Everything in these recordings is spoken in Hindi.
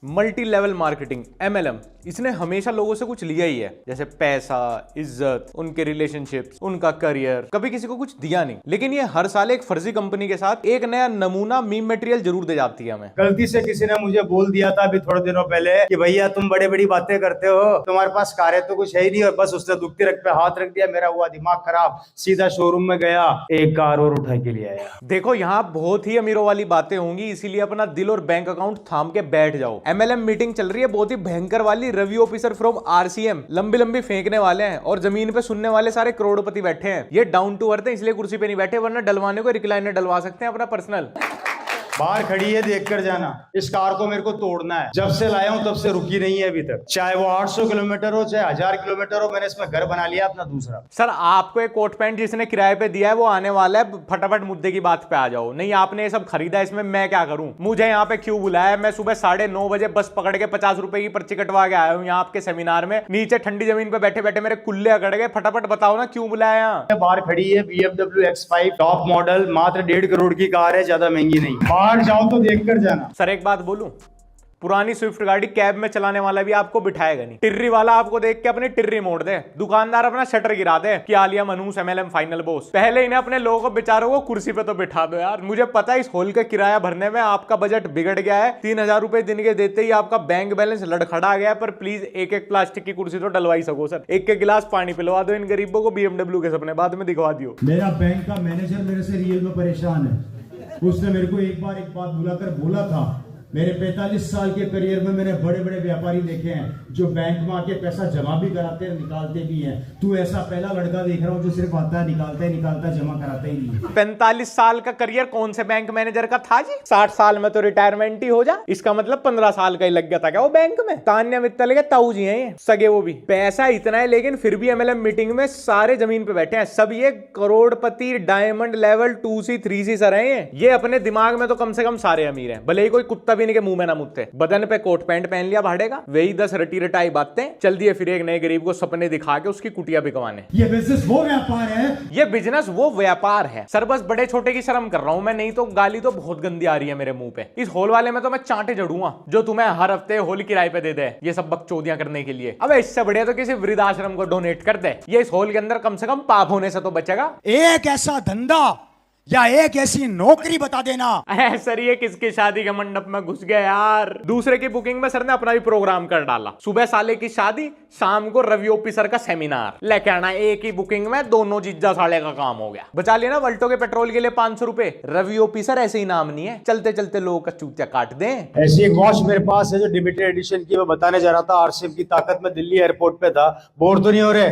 मल्टी लेवल मार्केटिंग MLM इसने हमेशा लोगों से कुछ लिया ही है, जैसे पैसा, इज्जत, उनके रिलेशनशिप्स, उनका करियर। कभी किसी को कुछ दिया नहीं, लेकिन ये हर साल एक फर्जी कंपनी के साथ एक नया नमूना मीम मटेरियल जरूर दे जाती है हमें। गलती से किसी ने मुझे बोल दिया था अभी थोड़े दिनों पहले कि भैया तुम बड़े बड़ी बातें करते हो, तुम्हारे पास कार है तो कुछ है ही नहीं, और बस उसने दुखती रख पे हाथ रख दिया। मेरा हुआ दिमाग खराब, सीधा शोरूम में गया, एक कार और उठा के ले आया। देखो यहाँ बहुत ही अमीरों वाली बातें होंगी, इसीलिए अपना दिल और बैंक अकाउंट थाम के बैठ जाओ। MLM मीटिंग चल रही है बहुत ही भयंकर वाली। रवि ऑफिसर फ्रॉम RCM लंबी लंबी फेंकने वाले हैं और जमीन पे सुनने वाले सारे करोड़पति बैठे हैं। ये डाउन टू अर्थ है, इसलिए कुर्सी पे नहीं बैठे, वरना डलवाने को रिक्लाइनर डलवा सकते हैं अपना पर्सनल। बाहर खड़ी है, देख कर जाना। इस कार को मेरे को तोड़ना है, जब से लाया हूं तब से रुकी नहीं है अभी तक। चाहे वो 800 किलोमीटर हो, चाहे 1000 किलोमीटर हो, मैंने इसमें घर बना लिया अपना दूसरा। सर आपको एक कोट पैंट जिसने किराए पे दिया है वो आने वाला है, फटाफट मुद्दे की बात पे आ जाओ। नहीं आपने ये सब खरीदा, इसमें मैं क्या करूं? मुझे यहाँ पे क्यों बुलाया? मैं सुबह 9:30 बजे बस पकड़ के 50 रुपए की पर्ची कटवा के आया हूँ यहाँ आपके सेमिनार में। नीचे ठंडी जमीन पे बैठे बैठे मेरे कुल्ले अकड़ गए। फटाफट बताओ ना क्यों बुलाया यहाँ? बाहर खड़ी है BMW X5 टॉप मॉडल, मात्र 1.5 करोड़ की कार है, ज्यादा महंगी नहीं। बाहर जाओ तो देख कर जाना। सर एक बात बोलूं, पुरानी स्विफ्ट गाड़ी कैब में चलाने वाला भी आपको बिठाएगा नहीं। टिर्री वाला आपको देख के अपनी टिर्री मोड़ दे, दुकानदार अपना शटर गिरा दे कि आलिया मनूस MLM फाइनल बॉस। पहले इन्हें अपने लोगों को बेचारों को कुर्सी पे तो बिठा दो यार। मुझे पता है इस हॉल का किराया भरने में आपका बजट बिगड़ गया है। 3000 रुपए दिन के देते ही आपका बैंक बैलेंस लड़खड़ा गया है, पर प्लीज एक एक प्लास्टिक की कुर्सी तो डलवाई सको सर। एक एक गिलास पानी पिलवा दो इन गरीबों को। BMW के सपने बाद में दिखवा दियो। मेरा बैंक का मैनेजर मेरे से रियल में परेशान है। उसने मेरे को एक बात बुलाकर बोला था, मेरे 45 साल के करियर में मैंने बड़े बड़े व्यापारी देखे हैं जो बैंक में आके पैसा जमा भी कराते हैं, निकालते भी हैं। तू ऐसा पहला लड़का देख रहा हूँ जो सिर्फ आता है, निकालता जमा कराता ही नहीं। 45 साल का करियर कौन से बैंक मैनेजर का था जी? 60 साल में तो रिटायरमेंट ही हो जा। इसका मतलब 15 साल का ही लग गया था क्या वो बैंक में? तान्या मित्तल के ताऊ जी हैं ये सगे, वो भी। पैसा इतना है लेकिन फिर भी MLM मीटिंग में सारे जमीन पे बैठे हैं। सब ये करोड़पति diamond level 2C 3C sir हैं। ये अपने दिमाग में तो कम से कम सारे अमीर हैं, भले ही कोई कुत्ता भी नहीं के मुंह में ना मुत्ते। बदन पे कोट पैंट पहन लिया भाड़े का, वही 10 रटी रटाई बातें चल दिए, फिर एक नए गरीब को सपने दिखा के उसकी कुटिया भी कमाने। ये बिजनेस वो व्यापार है, ये बिजनेस वो व्यापार है सर। बस बड़े छोटे की शर्म कर रहा हूं मैं, नहीं तो गाली तो बहुत गंदी आ रही है मेरे मुंह पे। इस हॉल वाले में तो मैं चांटे जड़ूंगा जो तुम्हें हर हफ्ते हॉल किराए पे दे दे ये सब बकचोदियां करने के लिए। अब इससे बढ़िया तो किसी वृद्धाश्रम को डोनेट कर दे। ये इस हॉल के अंदर कम से कम पाप होने से तो बचेगा। एक ऐसा धंधा या एक ऐसी नौकरी बता देना। सर ये किसकी शादी के मंडप में घुस गया यार? दूसरे की बुकिंग में सर ने अपना भी प्रोग्राम कर डाला। सुबह साले की शादी, शाम को रवि ऑफिसर का सेमिनार लेके आना। एक ही बुकिंग में दोनों जीजा साले का काम हो गया। बचा लिया ना वल्टो के पेट्रोल के लिए 500 रुपए। रवि ऑफिसर ऐसे ही नाम नहीं है, चलते चलते लोगों का चूतिया काट दे। ऐसी एक वॉच मेरे पास है जो लिमिटेड एडिशन की, मैं बताने जा रहा था। RCM की ताकत में दिल्ली एयरपोर्ट पे था। बोर तो नहीं हो रहे?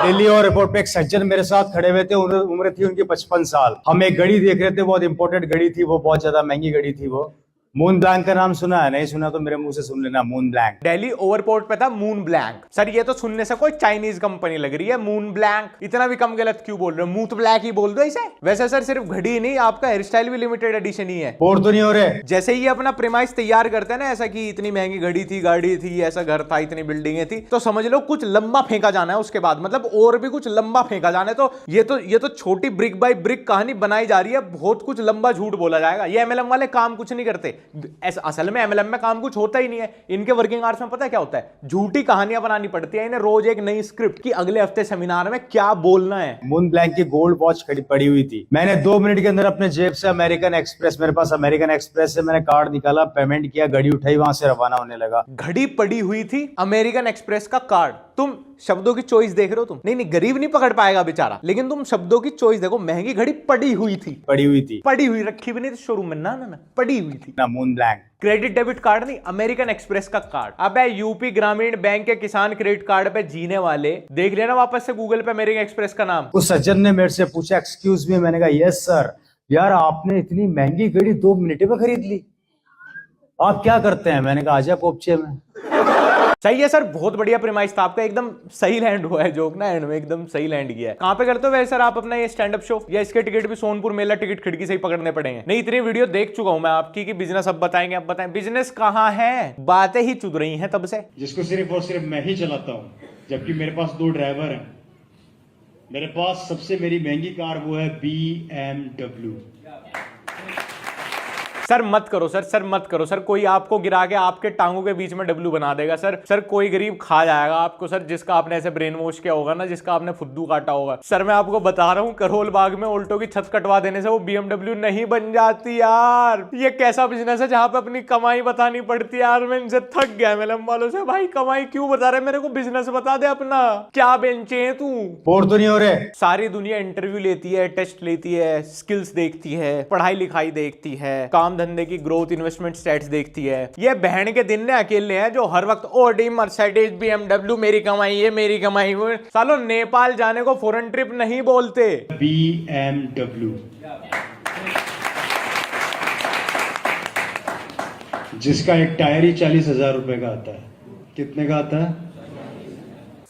दिल्ली एयरपोर्ट पे एक सज्जन मेरे साथ खड़े हुए थे, उम्र थी उनकी 55 साल। हम एक घड़ी देख रहे थे, बहुत इंपॉर्टेंट घड़ी थी वो, बहुत ज्यादा महंगी घड़ी थी वो। मून ब्लैंक का नाम सुना है? नहीं सुना तो मेरे मुंह से सुन लेना, मून ब्लैंक। दिल्ली एयरपोर्ट पे था मून ब्लैंक। सर ये तो सुनने से कोई चाइनीज कंपनी लग रही है, मून ब्लैंक। इतना भी कम गलत क्यों बोल रहे हो? मूत ब्लैक ही बोल दो इसे। वैसे सर सिर्फ घड़ी ही नहीं, आपका हेयर स्टाइल भी लिमिटेड एडिशन ही है। बोर तो नहीं हो रहे? जैसे ही ये अपना प्रेमाइस तैयार करते हैं ना, ऐसा कि इतनी महंगी घड़ी थी, गाड़ी थी, ऐसा घर था, इतनी बिल्डिंगें थी, तो समझ लो कुछ लंबा फेंका जाना है उसके बाद। मतलब और भी कुछ लंबा फेंका जाना है। तो ये तो छोटी ब्रिक बाय ब्रिक कहानी बनाई जा रही है। बहुत कुछ लंबा झूठ बोला जाएगा। ये MLM वाले काम कुछ नहीं करते ऐसा। असल में MLM में काम कुछ होता ही नहीं है। इनके वर्किंग आवर्स में पता है क्या होता है? झूठी कहानियां बनानी पड़ती है इन्हें, रोज एक नई स्क्रिप्ट कि अगले हफ्ते सेमिनार में क्या बोलना है। मून ब्लैंक की गोल्ड वॉच पड़ी हुई थी। मैंने 2 मिनट के अंदर अपने जेब से अमेरिकन एक्सप्रेस, मेरे पास अमेरिकन एक्सप्रेस से मैंने कार्ड निकाला, पेमेंट किया, घड़ी उठाई, वहां से रवाना होने लगा। घड़ी पड़ी हुई थी, अमेरिकन एक्सप्रेस का कार्ड। तुम शब्दों की चॉइस देख रहे हो तुम? नहीं गरीब नहीं पकड़ पाएगा बेचारा, लेकिन तुम शब्दों की चॉइस देखो। महंगी घड़ी पड़ी हुई थी, पड़ी हुई रखी भी नहीं थी शोरूम में, ना पड़ी हुई थी ना। Moon blank credit debit card नहीं, अमेरिकन एक्सप्रेस का कार्ड। अबे यूपी ग्रामीण बैंक के किसान क्रेडिट कार्ड पे जीने वाले, देख लेना वापस से गूगल पे अमेरिकन एक्सप्रेस का नाम। उस सज्जन ने मेरे से पूछा, एक्सक्यूज मी। मैंने कहा यस सर। यार आपने इतनी महंगी घड़ी 2 मिनट में खरीद ली, आप क्या करते हैं? मैंने कहा आजा पोपचे में। सही है सर, बहुत बढ़िया प्रेमाइस था आपका, एकदम सही लैंड हुआ है जोक ना, एंड में एकदम सही लैंड किया है। कहाँ पे करते हो वैसे सर आप अपना ये स्टैंड अप शो? या इसके टिकट भी सोनपुर मेला टिकट खिड़की से ही पकड़ने पड़ेंगे? नहीं इतनी वीडियो देख चुका हूं मैं आपकी कि बिजनेस अब बताएंगे, अब बताएं। बिजनेस कहाँ है? बातें ही चुद रही हैं तब से, जिसको सिर्फ और सिर्फ मैं ही चलाता हूँ, जबकि मेरे पास 2 ड्राइवर हैं। मेरे पास सबसे मेरी महंगी कार वो है BMW। सर मत करो सर मत करो सर। कोई आपको गिरा के आपके टांगों के बीच में डब्लू बना देगा सर कोई गरीब खा जाएगा आपको सर, जिसका आपने ऐसे ब्रेन वॉश किया होगा ना, जिसका आपने फुद्दू काटा होगा। सर मैं आपको बता रहा हूँ, करोल बाग में ऑल्टो की छत कटवा देने से वो BMW नहीं बन जाती यार। ये कैसा बिजनेस है जहां पे अपनी कमाई बतानी पड़ती है यार। मैं इनसे थक गया MLM वालों से। भाई कमाई क्यों बता रहे, मेरे को बिजनेस बता दे अपना। क्या बेंचे है तू? बोर तो नहीं हो रहे? सारी दुनिया इंटरव्यू लेती है, टेस्ट लेती है, स्किल्स देखती है, पढ़ाई लिखाई देखती है, काम धंधे की ग्रोथ, इन्वेस्टमेंट स्टैट्स देखती है। ये बहन के दिन ने अकेले हैं जो हर वक्त ऑडी, मर्सिडीज, BMW, मेरी कमाई है, मेरी कमाई है। सालो नेपाल जाने को फॉरेन ट्रिप नहीं बोलते, BMW, जिसका एक टायर ही 40,000 रुपए का आता है। कितने का आता है?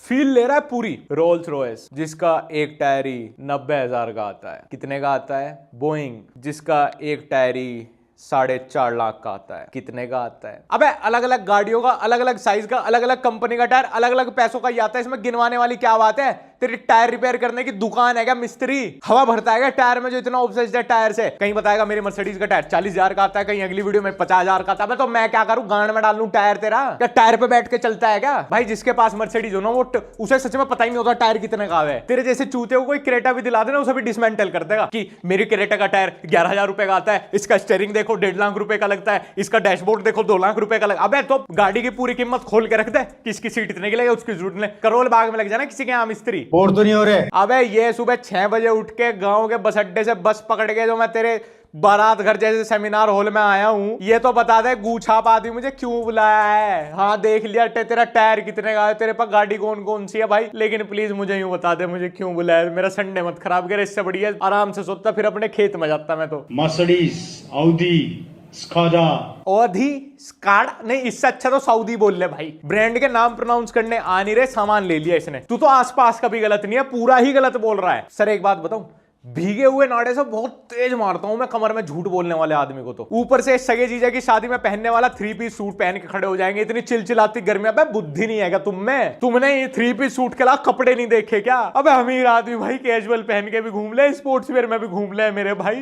फील ले रहा है पूरी। रोल्स रॉयस जिसका एक टायर ही 90,000 का आता है। कितने का आता है? बोइंग जिसका एक टायर ही 4.5 लाख का आता है। कितने का आता है? अबे अलग अलग गाड़ियों का, अलग अलग साइज का, अलग अलग कंपनी का टायर अलग अलग पैसों का ही आता है। इसमें गिनवाने वाली क्या बात है? तेरी टायर रिपेयर करने की दुकान है क्या मिस्त्री? हवा भरता है क्या टायर में जो इतना ऑब्सेस्ड है टायर से? कहीं बताएगा मेरी मर्सिडीज का टायर 40,000 का आता है, कहीं अगली वीडियो में 50,000 का आता है। तो मैं क्या करूं, गांड में डाल लूं टायर तेरा? क्या टायर पे बैठ के चलता है क्या? भाई जिसके पास मर्सिडीज हो ना वो उसे सच में पता ही नहीं होता टायर कितने का है। तेरे जैसे चूते को कोई क्रेटा भी दिला देना, उसे भी डिसमेंटल कर देगा कि मेरी क्रेटा का टायर 11,000 रुपए का आता है, इसका स्टीयरिंग देखो 1.5 लाख रुपए का लगता है, इसका डैशबोर्ड देखो 2 लाख रुपए का लगता है। अबे तो गाड़ी की पूरी कीमत खोल के रख दे, किसकी सीट इतने की लगे, उसकी जरूरत नहीं। करोल बाग में लग जाना किसी के यहाँ मिस्त्री। बोर तो नहीं हो रहे? अबे ये सुबह 6 बजे उठ के गांव के बस अड्डे से बस पकड़ के जो मैं तेरे बारात घर जैसे सेमिनार हॉल में आया हूं, ये तो बता दे गूछाप आदमी मुझे क्यों बुलाया है? हाँ देख लिया तेरा टायर कितने का है, तेरे पास गाड़ी कौन कौन सी है भाई, लेकिन प्लीज मुझे यूं बता दे मुझे क्यों बुलाया। मेरा संडे मत खराब करे, इससे बढ़िया आराम से सोता फिर अपने खेत में जाता मैं तो। Mercedes, Audi, Skoda. Audi Skoda नहीं, इससे अच्छा तो सऊदी बोल ले भाई। ब्रांड के नाम प्रोनाउंस करने आ नहीं रहे, सामान ले लिया इसने। तू तो आसपास का भी गलत नहीं है, पूरा ही गलत बोल रहा है। सर एक बात बताऊं, भीगे हुए नाड़े से बहुत तेज मारता हूं मैं कमर में झूठ बोलने वाले आदमी को तो। ऊपर से सगे जीजा की शादी में पहनने वाला 3 पीस सूट पहन के खड़े हो जाएंगे, इतनी चिलचिलाती गर्मी। अबे बुद्धि नहीं है क्या तुम में? तुमने ये 3 पीस सूट के अलावा कपड़े नहीं देखे क्या? अबे अमीर आदमी भाई कैजुअल पहन के भी घूम ले, स्पोर्ट्स वेयर में भी घूम ले मेरे भाई।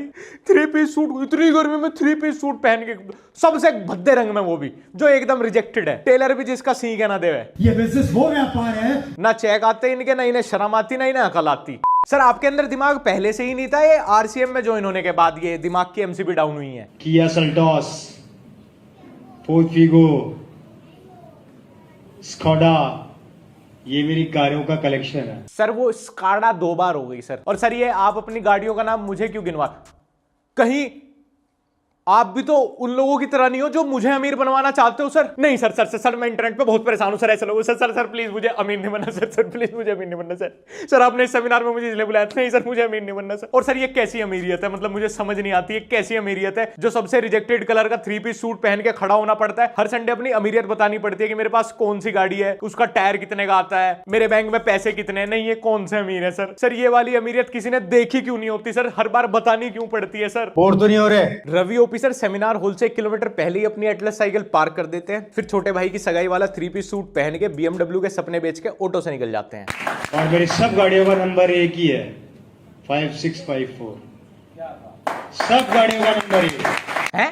3 पीस सूट, इतनी गर्मी में 3 पीस सूट पहन के, सबसे भद्दे रंग में, वो भी जो एकदम रिजेक्टेड है। टेलर भी जिसका सी के ना देवे। ये बिजनेस वो व्यापार है ना चेक आते इनके, ना इन्हें शर्म आती, ना इन्हें अकल आती। सर आपके अंदर दिमाग पहले से ही नहीं था, ये RCM में ज्वाइन होने के बाद ये दिमाग की MCP डाउन हुई है? Kia Seltos, Ford Figo, Skoda, ये मेरी गाड़ियों का कलेक्शन है। सर वो स्काडा 2 बार हो गई सर। और सर ये आप अपनी गाड़ियों का नाम मुझे क्यों गिनवा, कहीं आप भी तो उन लोगों की तरह नहीं हो जो मुझे अमीर बनवाना चाहते हो? सर नहीं सर, सर मैं इंटरनेट पे बहुत परेशान हूं सर ऐसे लोगों से। सर प्लीज मुझे अमीर नहीं बनना सर प्लीज मुझे अमीर नहीं बनना सर आपने इस सेमिनार में मुझे इसलिए बुलाया नहीं सर, मुझे अमीर नहीं बनना सर। और सर ये कैसी अमीरियत है, मतलब मुझे समझ नहीं आती है कैसी अमीरियत है जो सबसे रिजेक्टेड कलर का 3 पीस सूट पहन के खड़ा होना पड़ता है, हर संडे अपनी अमीरियत बतानी पड़ती है कि मेरे पास कौन सी गाड़ी है, उसका टायर कितने का आता है, मेरे बैंक में पैसे कितने। नहीं ये कौन से अमीर है सर ये वाली अमीरियत किसी ने देखी क्यों नहीं होती सर, हर बार बतानी क्यों पड़ती है सर? बोर तो नहीं हो रहे? Ravi OP sir seminar hall से 1 किलोमीटर पहले ही अपनी एटलस साइकिल पार्क कर देते हैं, फिर छोटे भाई की सगाई वाला 3 पीस सूट पहन के BMW के सपने बेच के ऑटो से निकल जाते हैं। और मेरी सब गाड़ियों का नंबर एक ही है, 5654। सब गाड़ियों का नंबर एक है।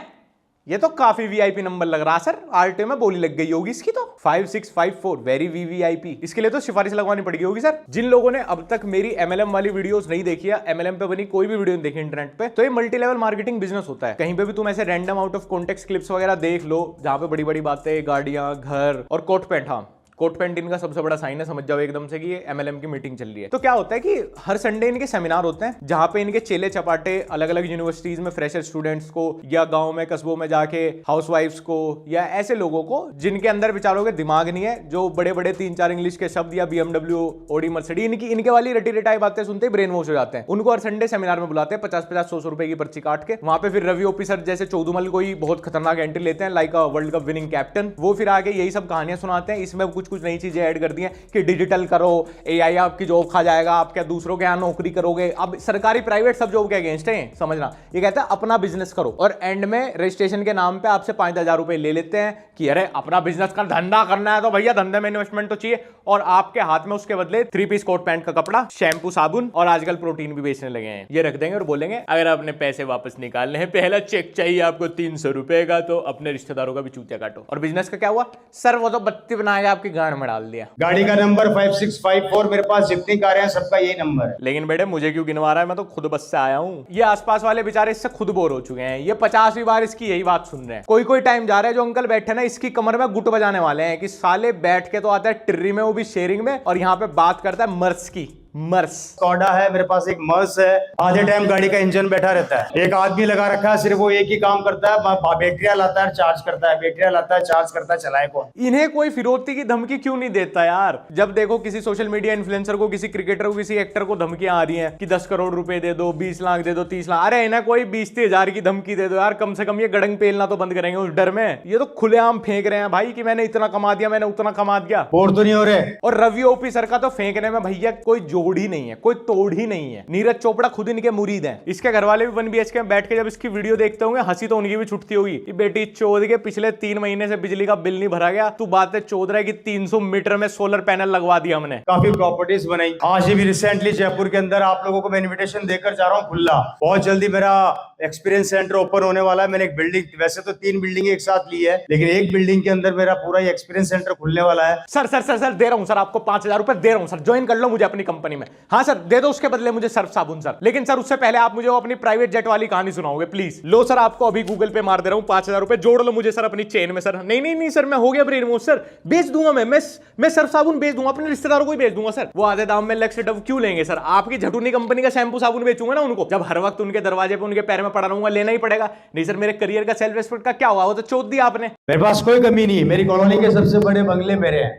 ये तो काफी VIP नंबर लग रहा सर, RTO में बोली लग गई होगी इसकी तो। 5654 वेरी VVIP, इसके लिए तो सिफारिश लगवानी पड़ेगी होगी सर। जिन लोगों ने अब तक मेरी MLM वाली वीडियोस नहीं देखी है, MLM पे बनी कोई भी वीडियो नहीं देखी इंटरनेट पे, तो ये मल्टी लेवल मार्केटिंग बिजनेस होता है। कहीं पे भी तुम ऐसे random out of context clips वगैरह देख लो जहां पे बड़ी बड़ी बातें, गाड़ियां, घर और कोट पैंट। हाँ कोट पैंट इनका सबसे बड़ा साइन है, समझ जाओ एकदम से कि ये MLM की मीटिंग चल रही है। तो क्या होता है कि हर संडे इनके सेमिनार होते हैं जहां पे इनके चेले चपाटे अलग अलग यूनिवर्सिटीज में फ्रेशर स्टूडेंट्स को, या गांव में कस्बों में जाके हाउसवाइफ्स को, या ऐसे लोगों को जिनके अंदर बेचारों के दिमाग नहीं है, जो बड़े बड़े 3-4 इंग्लिश के शब्द या BMW, ऑडी, मर्सिडीज इनके वाली रटी रटाई बातें सुनते ही ब्रेन वॉश हो जाते हैं। उनको हर संडे सेमिनार में बुलाते हैं 50-50, 100 रुपए की पर्ची काट के। वहां पे फिर रवि ओपी सर जैसे चौधुमल कोई बहुत खतरनाक एंट्री लेते हैं, like world cup winning captain, वो फिर आगे यही सब कहानियां सुनाते हैं। इसमें कुछ कुछ कुछ नई चीजें ऐड कर दी हैं कि डिजिटल करो, एआई आपकी जॉब खा जाएगा, आप क्या दूसरों के यहाँ नौकरी करोगे। अब सरकारी प्राइवेट सब जॉब के अगेंस्ट है, समझना। ये कहता है अपना बिजनेस करो और एंड में रजिस्ट्रेशन के नाम पे आपसे 5,000 रुपए ले लेते हैं कि अरे अपना बिजनेस का धंधा करना है तो भैया धंधे में इन्वेस्टमेंट तो चाहिए, और आपके हाथ में उसके बदले 3 पीस कोट पैंट का कपड़ा, शैम्पू, साबुन और आजकल प्रोटीन भी बेचने लगे हैं। ये रख देंगे और बोलेंगे अगर अपने पैसे वापस निकालने हैं, पहला चेक चाहिए आपको 300 रुपए का, तो अपने रिश्तेदारों का भी चूतिया काटो। और बिजनेस का क्या हुआ सर? वो तो बत्ती बनाएगा आपकी गांड में डाल दिया। गाड़ी का नंबर 5654, मेरे पास जितनी कारें हैं सबका यही नंबर है। लेकिन बेटे मुझे क्यों गिनवा रहा है? मैं तो खुद बस से आया हूँ। ये आसपास वाले बेचारे इससे खुद बोर हो चुके हैं। ये 50वीं बार इसकी यही बात सुन रहे हैं। कोई टाइम जा रहा है जो अंकल बैठे ना इसकी कमर में गुट बजाने वाले हैं कि साले बैठ के तो आता है टिर्री में, वो भी शेयरिंग में, और यहाँ पे बात करता है मर्स की। मर्स स्कॉडा है, मेरे पास एक मर्स है। आधे टाइम गाड़ी का इंजन बैठा रहता है, एक आदमी लगा रखा है, सिर्फ वो एक ही काम करता है, बैटरियां लाता है, चार्ज करता है, बैटरियां लाता है, चार्ज करता है, चलाए कौन? इन्हें कोई फिरौती की धमकी क्यों नहीं देता यार? जब देखो किसी सोशल मीडिया इन्फ्लुएंसर को, किसी क्रिकेटर को, किसी एक्टर को धमकियां आ रही हैं कि 10 करोड़ रुपए दे दो, 20 लाख दे दो, 30 लाख, अरे इन्हें कोई 20-30 हजार की धमकी दे दो यार, कम से कम ये गड़ंग पेलना तो बंद करेंगे उस डर में। ये तो खुलेआम फेंक रहे हैं भाई कि मैंने इतना कमा दिया, मैंने उतना कमा दिया। और तो नहीं हो रहे। और रवि ओपी सर का तो फेंकने में भैया कोई जोड़ ही नहीं है, कोई तोड़ ही नहीं है। नीरज चोपड़ा खुद इनके मुरीद हैं। इसके घर वाले भी 1 BHK में बैठ के जब इसकी वीडियो देखते होंगे, हंसी तो उनकी भी छुटती होगी कि बेटी चौध के पिछले 3 महीने से बिजली का बिल नहीं भरा गया, तू बातें चौध रहा है कि 300 मीटर में सोलर पैनल लगवा दिया हमने। काफी प्रॉपर्टीज बनाई। आज भी रिसेंटली जयपुर के अंदर आप लोगों को मैं इन्विटेशन देकर जा रहा हूँ खुला। बहुत जल्दी मेरा एक्सपीरियंस सेंटर ओपन होने वाला है। मैंने एक बिल्डिंग, वैसे तो 3 बिल्डिंग एक साथ ली है, लेकिन एक बिल्डिंग के अंदर मेरा पूरा एक्सपीरियंस सेंटर खुलने वाला है। सर सर सर सर दे रहा हूं सर, आपको 5,000 रुपए दे रहा हूं सर, ज्वाइन कर लो मुझे अपनी कंपनी में। हाँ सर दे दो, उसके बदले मुझे सर्फ साबुन सर। लेकिन सर उससे पहले आप मुझे वो अपनी प्राइवेट जेट वाली कहानी सुनाओगे प्लीज। लो सर आपको अभी गूगल पे मार दे रहा हूं 5,000 रुपए, जोड़ लो मुझे सर अपनी चेन में सर। नहीं नहीं नहीं सर, मैं हो गया ब्रेन वॉश सर, बेच दूंगा मैं सर्फ साबुन बेच दूंगा, अपने रिश्तेदारों को ही बेच दूंगा सर। वो आधे दाम में लक्स डव क्यों लेंगे सर? आपकी झटूनी कंपनी का शैम्पू साबुन बेचूंगा ना उनको, जब हर वक्त उनके दरवाजे पे उनके पैर में पड़ा रहूंगा, लेना ही पड़ेगा। नहीं सर मेरे करियर का सेल्फ रिस्पेक्ट का क्या हुआ? वो तो चोट दिया आपने। मेरे पास कोई कमी नहीं है, मेरी कॉलोनी के सबसे बड़े बंगले मेरे हैं।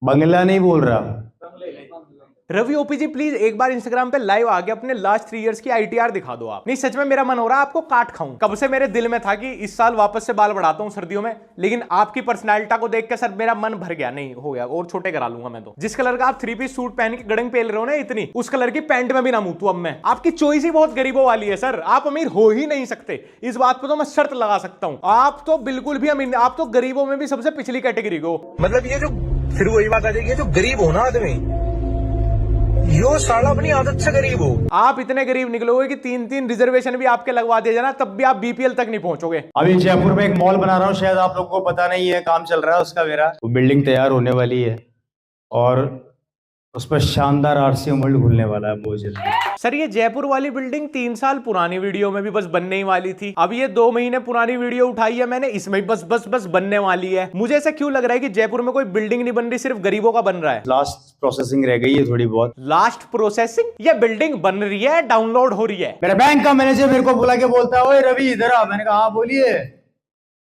बंगला नहीं बोल रहा। रवि ओपी जी प्लीज एक बार इंस्टाग्राम पे लाइव आके अपने लास्ट 3 इयर्स की ITR दिखा दो आप। नहीं सच में मेरा मन हो रहा है आपको काट खाऊं। कब से मेरे दिल में था कि इस साल वापस से बाल बढ़ाता हूं सर्दियों में, लेकिन आपकी पर्सनैलिटी को देख के सर मेरा मन भर गया। नहीं हो गया, और छोटे करा लूंगा मैं तो। जिस कलर का आप 3 पीस सूट पहन के गड़ंग पेल रहे हो ना इतनी, उस कलर की पैंट में भी ना मुतू अब मैं। आपकी चॉइस ही बहुत गरीबों वाली है सर, आप अमीर हो ही नहीं सकते। इस बात पर तो मैं शर्त लगा सकता हूं, आप तो बिल्कुल भी अमीर, आप तो गरीबों में भी सबसे पिछली कैटेगरी को। मतलब ये जो फिर वही बात आ जाएगी, जो गरीब हो ना आदमी, यो साला अपनी आदत से गरीब हो। आप इतने गरीब निकलोगे कि 3-3 रिजर्वेशन भी आपके लगवा दिए जाना, तब भी आप BPL तक नहीं पहुंचोगे। अभी जयपुर में एक मॉल बना रहा हूँ, शायद आप लोगों को पता नहीं है, काम चल रहा है उसका मेरा। वो बिल्डिंग तैयार होने वाली है और उस पर शानदार RC वर्ल्ड खुलने वाला है बहुत जल्दी। सर ये जयपुर वाली बिल्डिंग 3 साल पुरानी वीडियो में भी बस बनने ही वाली थी। अब ये 2 महीने पुरानी वीडियो उठाई है मैंने, इसमें बस बस बस बनने वाली है। मुझे ऐसा क्यों लग रहा है कि जयपुर में कोई बिल्डिंग नहीं बन रही, सिर्फ गरीबों का बन रहा है। लास्ट प्रोसेसिंग रह गई है थोड़ी बहुत। Last processing? ये बिल्डिंग बन रही है, डाउनलोड हो रही है। मेरा बैंक का मैनेजर मेरे को बुला के बोलता है, ओए रवि इधर आ। मैंने कहा हाँ बोलिए।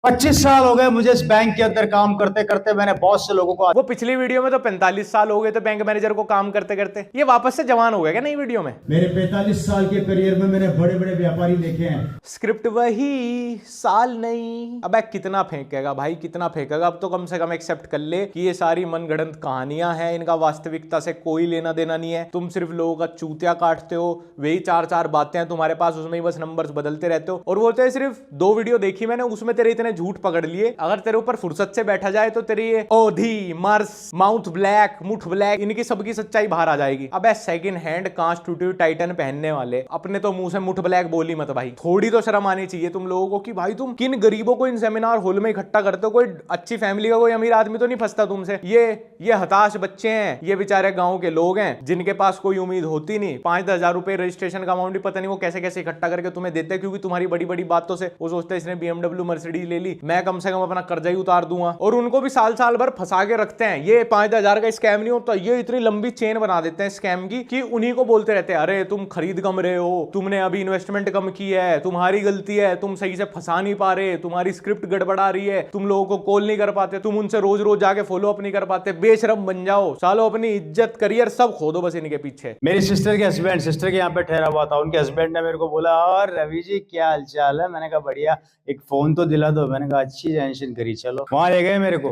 25 साल हो गए मुझे इस बैंक के अंदर काम करते करते। मैंने बहुत से लोगों को, वो पिछली वीडियो में तो 45 साल हो गए थे बैंक मैनेजर को काम करते करते। ये वापस से जवान हो गया क्या नई वीडियो में? मेरे 45 साल के करियर में मैंने बड़े बड़े व्यापारी देखे हैं। स्क्रिप्ट वही, साल नहीं। अबे कितना फेंकेगा भाई, कितना फेंकेगा? अब तो कम से कम एक्सेप्ट कर ले कि ये सारी मनगढ़ंत कहानियां हैं, इनका वास्तविकता से कोई लेना देना नहीं है। तुम सिर्फ लोगों का चूतिया काटते हो, वही 4-4 बातें हैं तुम्हारे पास, उसमें ही बस नंबर्स बदलते रहते हो। और वो तो सिर्फ 2 वीडियो देखी मैंने, उसमें तेरे इतने झूठ पकड़ लिए। अगर तेरे ऊपर फुर्सत से बैठा जाए तो तेरी ये ओधी, मर्स, माउथ ब्लैक, मुठ ब्लैक, इनकी सबकी सच्चाई बाहर आ जाएगी। अबे सेकंड हैंड कांच टूटी हुई टाइटन पहनने वाले, अपने तो मुंह से मुठ ब्लैक बोली मत भाई। थोड़ी तो शर्म आनी चाहिए तुम लोगों को कि भाई तुम किन गरीबों को इन सेमिनार हॉल में इकट्ठा करते हो। कोई अच्छी फैमिली का कोई अमीर आदमी तो नहीं फंसता तुमसे। ये हताश बच्चे हैं, ये बेचारे गांव के लोग हैं जिनके पास कोई उम्मीद होती नहीं। 5-10 हजार रुपए रजिस्ट्रेशन का अमाउंट भी पता नहीं वो कैसे कैसे इकट्ठा करके तुम्हें देते हैं, क्योंकि तुम्हारी बड़ी बड़ी बातों से वो सोचते हैं इसने BMW मर्सिडीज ले ली, मैं कम से कम अपना कर्जा ही उतार दूंगा। और उनको भी साल साल भर फंसा के रखते हैं। ये 5-10 हजार का स्कैम नहीं होता, ये इतनी लंबी चेन बना देते हैं स्कैम की कि उन्हीं को बोलते रहते हैं अरे तुम खरीद कम रहे हो, तुमने अभी इन्वेस्टमेंट कम की है, तुम्हारी गलती है, तुम सही से फंसा नहीं पा रहे, तुम्हारी स्क्रिप्ट गड़बड़ा रही है, तुम लोगों को कॉल नहीं कर पाते, तुम उनसे रोज रोज जाके फॉलो अप नहीं कर पाते, बेशरम बन जाओ सालो, अपनी इज्जत करियर सब खो दो बस इनके पीछे। मेरी सिस्टर के हस्बैंड, सिस्टर के यहाँ पे ठहरा हुआ था, उनके हस्बैंड ने मेरे को बोला और रवि जी क्या हालचाल है? मैंने कहा बढ़िया, एक फोन तो दिला दो। मैंने कहा अच्छी टेंशन करी, चलो। वहां ले गए मेरे को,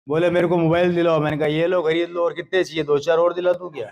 बोले मेरे को मोबाइल दिलाओ, मैंने कहा ये लो खरीद लो, और कितने चाहिए, 2-4 और दिला दूं क्या?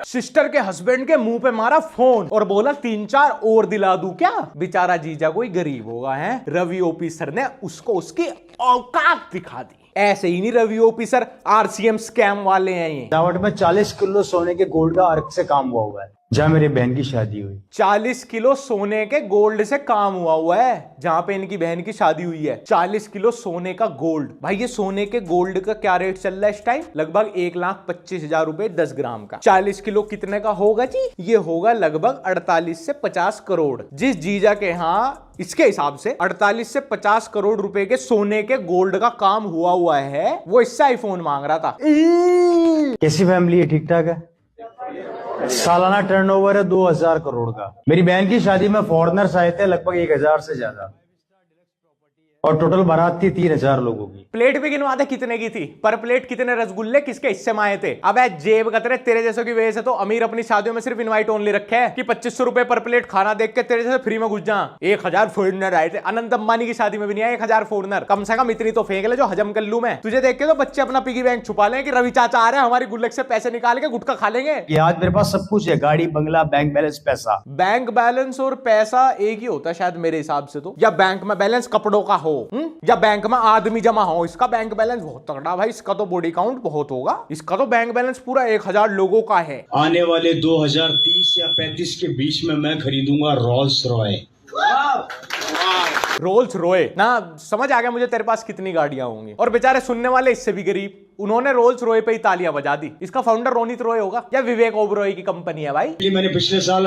सिस्टर के हस्बैंड के मुंह पे मारा फोन और बोला 3-4 और दिला दूं क्या? बेचारा जीजा कोई गरीब होगा है, रवि ओपी सर ने उसको उसकी औकात दिखा दी। ऐसे ही नहीं Ravi OP sir, RCM scam वाले हैं ये। दावट में 40 किलो सोने के गोल्ड का अर्क से काम हुआ है, जहाँ मेरी बहन की शादी हुई। 40 किलो सोने के गोल्ड से काम हुआ है जहां पे इनकी बहन की शादी हुई है। 40 किलो सोने का गोल्ड। भाई ये सोने के गोल्ड का क्या रेट चल रहा है इस टाइम? लगभग 1,25,000 रुपए 10 ग्राम का। 40 किलो कितने का होगा जी? ये होगा लगभग 48 से 50 करोड़। जिस जीजा के यहाँ इसके हिसाब से 48 से 50 करोड़ रुपए के सोने के गोल्ड का काम हुआ है, वो इससे आईफोन मांग रहा था। कैसी फैमिली है? ठीक ठाक है। सालाना टर्नओवर है 2000 करोड़ का। मेरी बहन की शादी में फॉरेनर्स आए थे लगभग 1000 से ज्यादा, और टोटल बारात थी 3000 लोगों की। प्लेट भी गिनवा दे कितने की थी, पर प्लेट कितने रसगुल्ले किसके हिस्से में आए थे? अबे जेब कतरे, तेरे जैसों की वजह से तो अमीर अपनी शादियों में सिर्फ इनवाइट ओनली रखे है कि 2500 रुपए पर प्लेट खाना देख के तेरे जैसे फ्री में घुस जा। 1000 फॉरनर आए थे। अनंत अंबानी की शादी में भी नहीं आए 1000 फॉरनर। कम से कम इतनी तो फेंक ले जो हजम कर लूं मैं। तुझे देख के तो बच्चे अपना पिगी बैंक छुपा लें कि रवि चाचा आ रहे हैं, हमारी गुल्लक से पैसे निकाल के गुटखा खा लेंगे। कि आज मेरे पास सब कुछ है, गाड़ी, बंगला, बैंक बैलेंस, पैसा। बैंक बैलेंस और पैसा एक ही होता है शायद मेरे हिसाब से तो। या बैंक में बैलेंस कपड़ों का हो, या बैंक में आदमी जमा हो। इसका बैंक बैलेंस बहुत तगड़ा भाई, इसका तो बॉडी काउंट बहुत होगा। इसका तो बैंक बैलेंस पूरा 1000 लोगों का है। आने वाले 2030 या 35 के बीच में मैं खरीदूंगा रोल्स रॉय। रोल्स रॉय ना, समझ आ गया मुझे तेरे पास कितनी गाड़ियां होंगी। और बेचारे सुनने वाले इससे भी गरीब, उन्होंने रोल्स रॉय पे ही तालियां बजा दी। इसका फाउंडर रोनित रॉय होगा या विवेक ओबरॉय की कंपनी है भाई। मैंने पिछले साल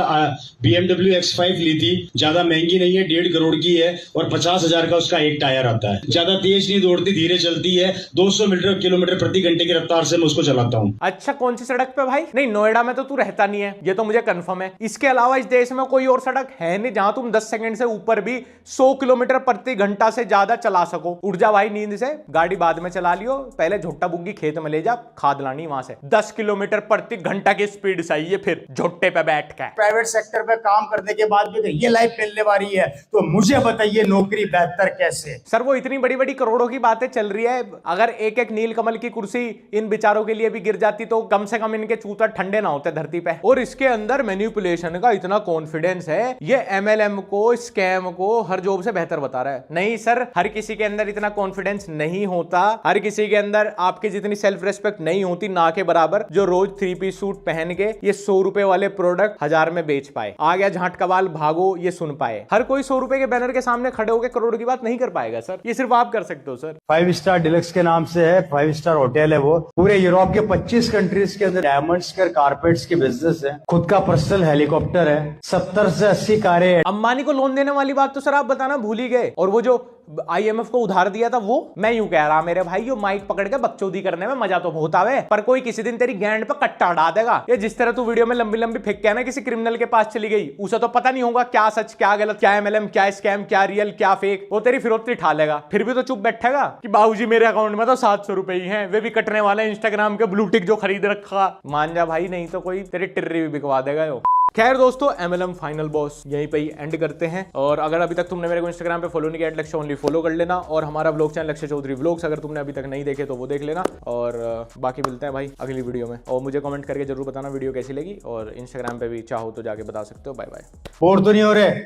BMW X5 ली थी, ज्यादा महंगी नहीं है, 1.5 करोड़ की है, और 50,000 का उसका एक टायर आता है। ज्यादा तेज नहीं दौड़ती, धीरे चलती है, 200 किलोमीटर प्रति घंटे की रफ्तार से मैं उसको चलाता हूँ। अच्छा, कौन सी सड़क पे भाई? नहीं, नोएडा में तो तू रहता नहीं है, ये तो मुझे कंफर्म है। इसके अलावा इस देश में कोई और सड़क है नहीं जहां तुम 10 सेकंड से ऊपर भी 100 किलोमीटर प्रति घंटा से ज्यादा चला सको। उठ जा भाई नींद से, गाड़ी बाद में चला लियो, पहले झोट्टा बुग्गी खेत में ले जा, खाद लानी वहां से। 10 किलोमीटर प्रति घंटा की स्पीड चाहिए फिर झोट्टे पे बैठ के। प्राइवेट सेक्टर में काम करने के बाद भी ये लाइफ मिलने वाली है, तो मुझे बताइए नौकरी बेहतर कैसे? सर वो इतनी बड़ी बड़ी करोड़ों की बातें चल रही है, अगर एक एक नीलकमल की कुर्सी इन बेचारों के लिए भी गिर जाती तो कम से कम इनके चूतर ठंडे ना होते धरती पे। और इसके अंदर मैनिपुलेशन का इतना कॉन्फिडेंस है, ये MLM को, स्कैम को हर जॉब से बेहतर बता रहा है। नहीं सर, हर किसी के अंदर इतना कॉन्फिडेंस नहीं होता, हर किसी के अंदर आपकी जितनी सेल्फ रेस्पेक्ट नहीं होती, ना के बराबर जो रोज 3 पीस सूट पहन के ये 100 रुपए वाले प्रोडक्ट 1000 में बेच पाए। आ गया झाट कबाल भागो ये सुन पाए। हर कोई 100 रुपए के बैनर के सामने खड़े होकर करोड़ की बात नहीं कर पाएगा सर, ये सिर्फ आप कर सकते हो सर। 5 स्टार डिलक्स के नाम से है, 5 स्टार होटल है वो। पूरे यूरोप के 25 कंट्रीज के अंदर डायमंड्स के कारपेट्स की बिजनेस है, खुद का पर्सनल हेलीकॉप्टर है, 70 से 80 कारें। अंबानी को लोन देने वाली बात तो सर आप बताना भूल ही गए। और वो जो IMF को उधार दिया था वो, मैं यूं कह रहा मेरे भाई, यो माइक पकड़ के बकचोदी करने में मजा तो बहुत आवे, पर कोई किसी दिन तेरी गैंड पे कट्टा उड़ा देगा। ये जिस तरह तू वीडियो में लंबी लंबी फेंक के ना किसी क्रिमिनल के पास चली गई, उसे तो पता नहीं होगा क्या सच क्या गलत, क्या MLM क्या स्कैम क्या रियल क्या फेक। वो तेरी फिरौती ठा लेगा, फिर भी तो चुप बैठेगा कि बाबूजी मेरे अकाउंट में तो 700 रुपए ही हैं, वे भी कटने वाले इंस्टाग्राम के ब्लू टिक जो खरीद रखा। मान जा भाई, नहीं तो कोई तेरी टिर्री भी बिकवा देगा यो। खैर दोस्तों, MLM फाइनल बॉस यहीं पे ही एंड करते हैं। और अगर अभी तक तुमने मेरे को इंस्टाग्राम पे फॉलो नहीं किया, लक्ष्य ओनली फॉलो कर लेना। और हमारा व्लॉग चैनल लक्ष्य चौधरी व्लॉग्स अगर तुमने अभी तक नहीं देखे तो वो देख लेना। और बाकी मिलते हैं भाई अगली वीडियो में। और मुझे कमेंट करके जरूर बताना वीडियो कैसी लगी, और इंस्टाग्राम पे भी चाहो तो जाके बता सकते हो। Bye bye. बोर तो नहीं हो रहे?